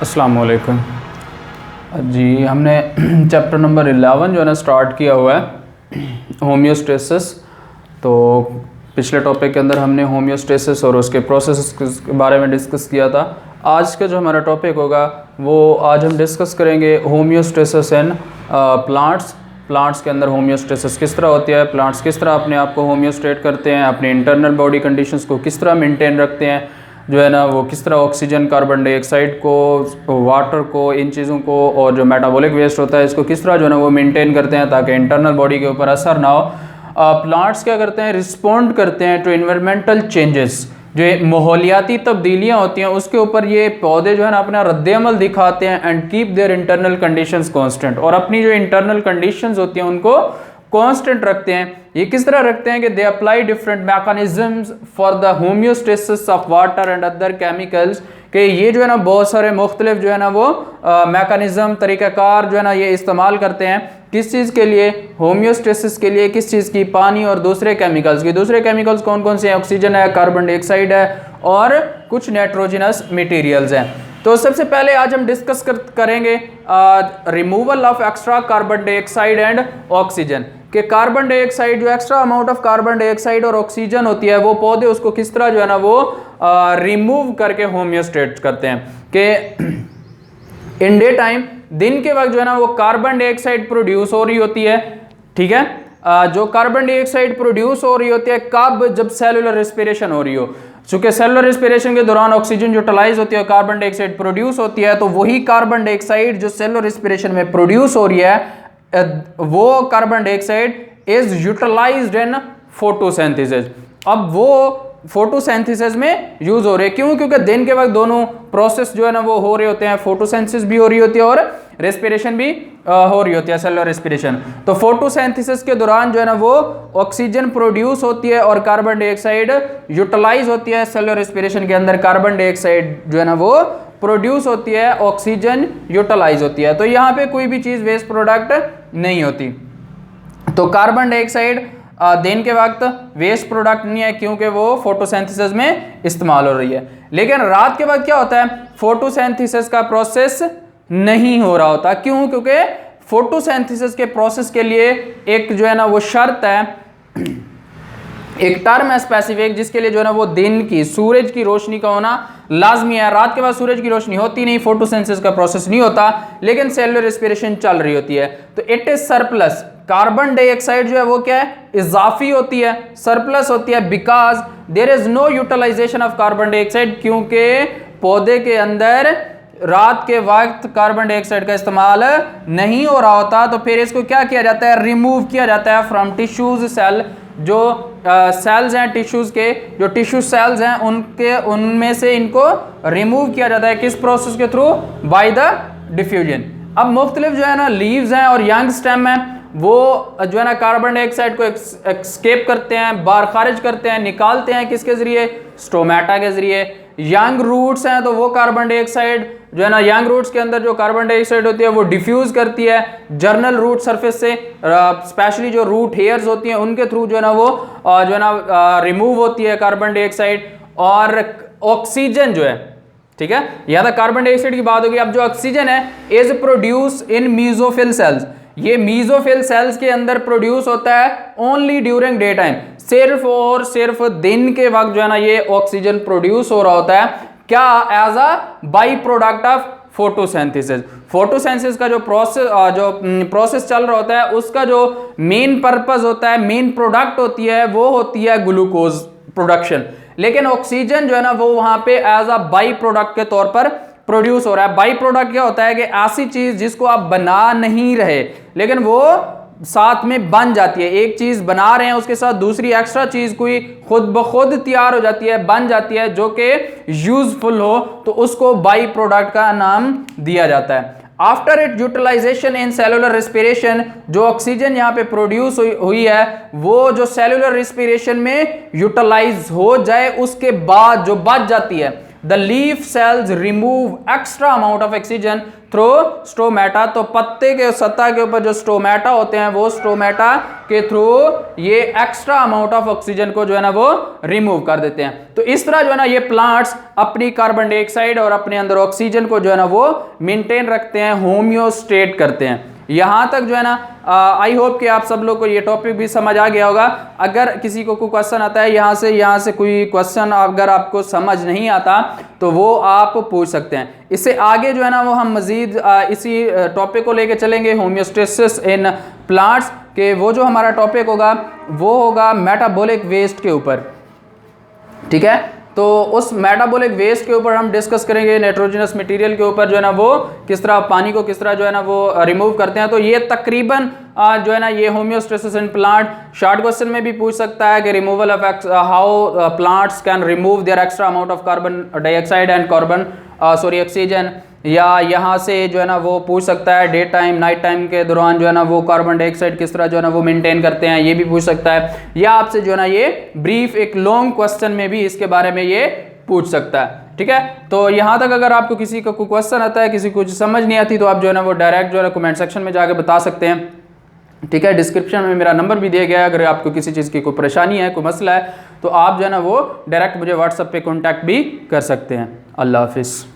अस्सलाम वालेकुम जी। हमने चैप्टर नंबर 11 जो है ना स्टार्ट किया हुआ है होम्योस्टेसिस। तो पिछले टॉपिक के अंदर हमने होम्योस्टेसिस और उसके प्रोसेस के बारे में डिस्कस किया था। आज का जो हमारा टॉपिक होगा वो आज हम डिस्कस करेंगे होम्योस्टेसिस इन प्लांट्स के अंदर होम्योस्टेसिस किस तरह होती है, प्लांट्स किस तरह अपने आप को होम्योस्टेट करते हैं, अपने इंटरनल बॉडी कंडीशंस को किस तरह मेंटेन रखते हैं, जो है ना वो किस तरह ऑक्सीजन, कार्बन डाइऑक्साइड को, वाटर को, इन चीज़ों को, और जो मेटाबॉलिक वेस्ट होता है इसको किस तरह जो है ना वो मेंटेन करते हैं ताकि इंटरनल बॉडी के ऊपर असर ना हो। प्लांट्स क्या करते हैं, रिस्पॉन्ड करते हैं टू इन्वायरमेंटल चेंजेस, जो माहौलियाती तब्दीलियाँ होती हैं उसके ऊपर ये पौधे जो है ना अपना रद्द-ए-अमल दिखाते हैं and keep their internal conditions constant, और अपनी जो इंटरनल कंडीशंस होती हैं उनको कांस्टेंट रखते हैं। ये किस तरह रखते हैं कि they apply different mechanisms for the homeostasis of water and other chemicals, कि ये जो है ना बहुत सारे मुख्तलिफ जो है ना वो मैकेनिज्म, तरीक़ाकार जो है ना ये इस्तेमाल करते हैं किस चीज़ के लिए, होम्योस्टेसिस के लिए। किस चीज़ की? पानी और दूसरे केमिकल्स की। दूसरे केमिकल्स कौन कौन से हैं? ऑक्सीजन है, कार्बन डाइऑक्साइड है और कुछ नाइट्रोजनस मटेरियल्स हैं। तो सबसे पहले आज हम डिस्कस करेंगे removal of extra carbon dioxide and oxygen, कि कार्बन डाइऑक्साइड जो extra amount of carbon dioxide और ऑक्सीजन होती है वो पौधे उसको किस तरह जो है ना वो रिमूव करके होम्योस्टेट करते हैं। कि इन डे टाइम, दिन के वक्त जो है ना वो कार्बन डाइऑक्साइड प्रोड्यूस हो रही होती है, ठीक है। जो कार्बन डाइऑक्साइड प्रोड्यूस हो रही होती है कब? जब सेलुलर रेस्पिरेशन हो रही हो। चूंकि सेलुलर रेस्पिरेशन के दौरान ऑक्सीजन यूटिलाइज होती है, कार्बन डाइऑक्साइड प्रोड्यूस होती है, तो वही कार्बन डाइऑक्साइड जो सेलुलर रेस्पिरेशन में प्रोड्यूस हो रही है वो carbon dioxide is utilized in photosynthesis. अब वो फोटोसिंथेसिस में यूज हो रहे हैं। क्यों? क्योंकि दिन के वक्त दोनों प्रोसेस जो है ना वो हो रहे होते हैं, फोटोसिंथेसिस भी हो रही होती है और रेस्पिरेशन भी हो रही होती है, सेलुलर रेस्पिरेशन। तो फोटोसिंथेसिस के दौरान जो है ना वो ऑक्सीजन प्रोड्यूस होती है और कार्बन डाइऑक्साइड यूटिलाइज होती है। सेलुलर रेस्पिरेशन के अंदर कार्बन डाइऑक्साइड जो है ना वो प्रोड्यूस होती है, ऑक्सीजन यूटिलाइज होती है। तो यहाँ पे कोई भी चीज़ वेस्ट प्रोडक्ट नहीं होती। तो कार्बन डाइऑक्साइड दिन के वक्त वेस्ट प्रोडक्ट नहीं है क्योंकि वो फोटोसिंथेसिस में इस्तेमाल हो रही है। लेकिन रात के वक्त क्या होता है, फोटोसिंथेसिस का प्रोसेस नहीं हो रहा होता। क्यों? क्योंकि फोटोसिंथेसिस के प्रोसेस के लिए एक जो है ना वो शर्त है, एक टर्म है स्पेसिफिक, जिसके लिए जो है ना वो दिन की, सूरज की रोशनी का होना लाजमी है। रात के बाद सूरज की रोशनी होती नहीं, फोटोसिंथेसिस का प्रोसेस नहीं होता, लेकिन सेलुलर रेस्पिरेशन चल रही होती है। तो it is surplus. Carbon dioxide जो है वो क्या है? इजाफी होती है, सरप्लस होती है, because there is no utilization of carbon dioxide, क्योंकि पौधे के अंदर रात के वक्त कार्बन डाइऑक्साइड का इस्तेमाल नहीं हो रहा होता। तो फिर इसको क्या किया जाता है? रिमूव किया जाता है फ्रॉम टिश्यूज सेल। जो सेल्स हैं टिश्यूज के, जो टिश्यू सेल्स हैं उनमें से इनको रिमूव किया जाता है। किस प्रोसेस के थ्रू? By the diffusion. अब मुख्तलिफ जो है ना लीव्स हैं और यंग स्टेम है, वो जो है ना कार्बन डाइऑक्साइड को एक्सकेप करते हैं, बाहर खारिज करते हैं, निकालते हैं। किसके जरिए? स्टोमेटा के जरिए। यंग रूट्स हैं तो वो कार्बन डाइऑक्साइड जो है ना, यंग रूट्स के अंदर जो कार्बन डाइऑक्साइड होती है वो डिफ्यूज करती है जर्नल रूट सरफेस से, स्पेशली जो रूट हेयर्स होती हैं उनके थ्रू जो है ना वो जो है ना रिमूव होती है कार्बन डाइऑक्साइड। और ऑक्सीजन जो है, ठीक है, यहाँ तक कार्बन डाइऑक्साइड की बात होगी। अब जो ऑक्सीजन है is produce in mesophyll cells. ये मीजोफिल सेल्स के अंदर प्रोड्यूस होता है ओनली ड्यूरिंग डे टाइम। सिर्फ और सिर्फ दिन के वक्त जो है ना ये ऑक्सीजन प्रोड्यूस हो रहा होता है। क्या? As a by product of photosynthesis. Photosynthesis का जो प्रोसेस चल रहा होता है उसका जो मेन पर्पस होता है, मेन प्रोडक्ट होती है, वो होती है ग्लूकोज प्रोडक्शन। लेकिन ऑक्सीजन जो है ना वो वहां पे एज अ बाई प्रोडक्ट के तौर पर प्रोड्यूस हो रहा है। बाई प्रोडक्ट क्या होता है कि ऐसी चीज जिसको आप बना नहीं रहे लेकिन वो साथ में बन जाती है। एक चीज बना रहे हैं उसके साथ दूसरी एक्स्ट्रा चीज कोई खुद ब खुद तैयार हो जाती है, बन जाती है, जो कि यूजफुल हो, तो उसको बाई प्रोडक्ट का नाम दिया जाता है। After it utilization in cellular respiration, जो ऑक्सीजन यहाँ पे प्रोड्यूस हुई है वो जो सेलुलर रेस्पिरेशन में यूटिलाइज हो जाए उसके बाद जो बच जाती है the leaf sales remove extra amount of oxygen through stomata. तो पत्ते के सतह के ऊपर जो स्टोमेटा होते हैं वो स्टोमेटा के थ्रू ये एक्स्ट्रा अमाउंट ऑफ ऑक्सीजन को जो है ना वो रिमूव कर देते हैं। तो इस तरह जो है ना ये प्लांट्स अपनी कार्बन डाइऑक्साइड और अपने अंदर ऑक्सीजन को जो है ना वो मेंटेन रखते हैं, होम्योस्टेट करते हैं। यहां तक जो है ना आई होप कि आप सब लोग को ये टॉपिक भी समझ आ गया होगा। अगर किसी को कोई क्वेश्चन आता है यहाँ से कोई क्वेश्चन अगर आपको समझ नहीं आता तो वो आप पूछ सकते हैं। इससे आगे जो है ना वो हम मजीद इसी टॉपिक को लेके चलेंगे, होम्योस्टेसिस इन प्लांट्स के। वो जो हमारा टॉपिक होगा वो होगा मेटाबॉलिक वेस्ट के ऊपर, ठीक है। तो उस मेटाबॉलिक वेस्ट के ऊपर हम डिस्कस करेंगे, नाइट्रोजनस मटेरियल के ऊपर जो है ना वो किस तरह पानी को किस तरह जो है ना वो रिमूव करते हैं। तो ये तकरीबन जो है ना ये homeostasis in plant short question में भी पूछ सकता है कि removal of how plants can remove their extra amount of carbon dioxide and oxygen, या यहाँ से जो है ना वो पूछ सकता है डे टाइम नाइट टाइम के दौरान जो है ना वो कार्बन डाइऑक्साइड किस तरह जो है ना वो मेंटेन करते हैं, ये भी पूछ सकता है। या आपसे जो है ना ये ब्रीफ एक लॉन्ग क्वेश्चन में भी इसके बारे में ये पूछ सकता है, ठीक है। तो यहाँ तक अगर आपको किसी का कोई क्वेश्चन आता है, किसी को कुछ समझ नहीं आती, तो आप जो है ना वो डायरेक्ट जो है ना कमेंट सेक्शन में जाके बता सकते हैं, ठीक है। डिस्क्रिप्शन में मेरा नंबर भी दिया गया है, अगर आपको किसी चीज़ की कोई परेशानी है, कोई मसला है, तो आप जो है ना वो डायरेक्ट मुझे व्हाट्सएप पे कॉन्टैक्ट भी कर सकते हैं। अल्लाह हाफिज़।